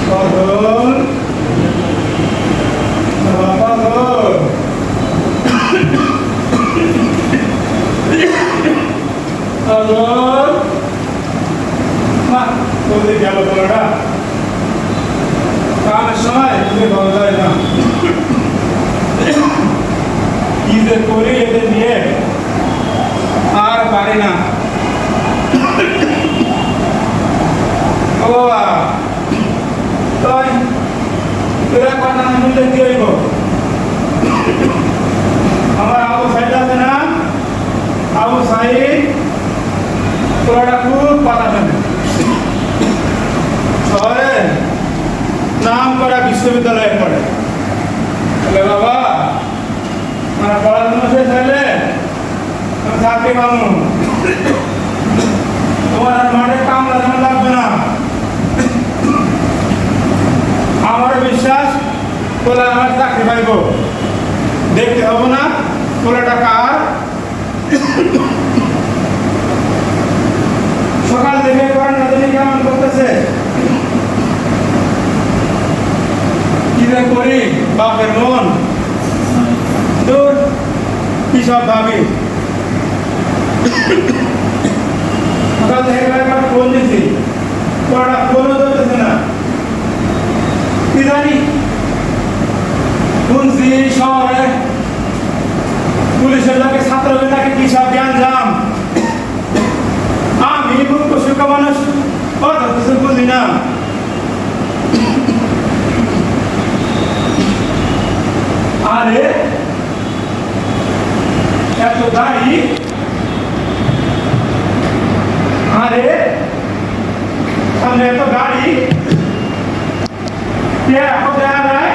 Fadol, Fadol, Fadol, Mak, kau ni jalan berada. Kamu semua ini berada di mana? Ini kori ini dia, ar parina. Bawa, toy, kira panah mula dia itu. Amar Abu Said আছে না Abu Said পুরোটা খুব পাতা জানে শহরে নাম করা বিশ্ববিদ্যালয়ে পড়ে বলে বাবা আমার পড়াশোনা শেষ হলে আমি চাকরি পাবো তোমার আর মাঠে কাম লাগানো লাগবে না আমার বিশ্বাস বলে আমার চাকরি পাইব দেখতে হবে না পোলাটা কার সকাল থেকে রাজনী কেমন করতেছে কি যে করি বাপের মন দূর কি সব ভাবি সকাল থেকে একবার ফোন দিছি পোলাটা ফোনও ধরতেছে না কি জানি শুনছি শহরে পুলিশের লোকে ছাত্রদের নাকি কি সব জ্ঞান জাম আমি মূর্খ সুখ মানুষ অত কিছু বুঝি না আরে এত গাড়ি আরে সামনে এত গাড়ি এখন দেখা যায়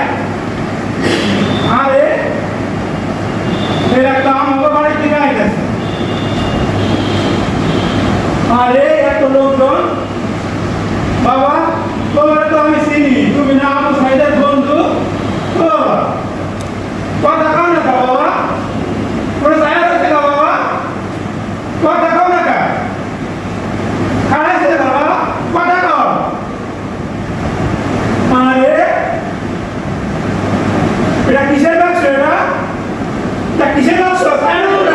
আরে এর একটা আমাকে বাড়ি থেকে আইতেছে আরে এত লোকজন বাবা তোমার তো আমি চিনি তুমি না আবু সাইদের বন্ধু ও কথা কাও না বাবা কোনো সায়া রয়েছে না বাবা কথা কাও না কা খাড়াইছে না বাবা কথা কাও আরে এটা কিসের ব্যবসা এটা কিসের ব্যবসা তাই না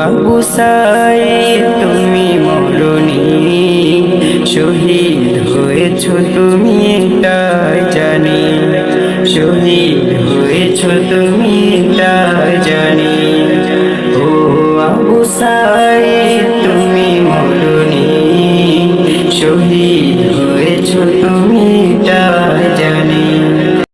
আবু সাইদ তুমি মরনি শহীদ হয়েছ তুমি এটাই জানি শহীদ হয়েছ তুমি এটাই জানি ও আবু সাইদ তুমি মরনি শহীদ হয়েছ তুমি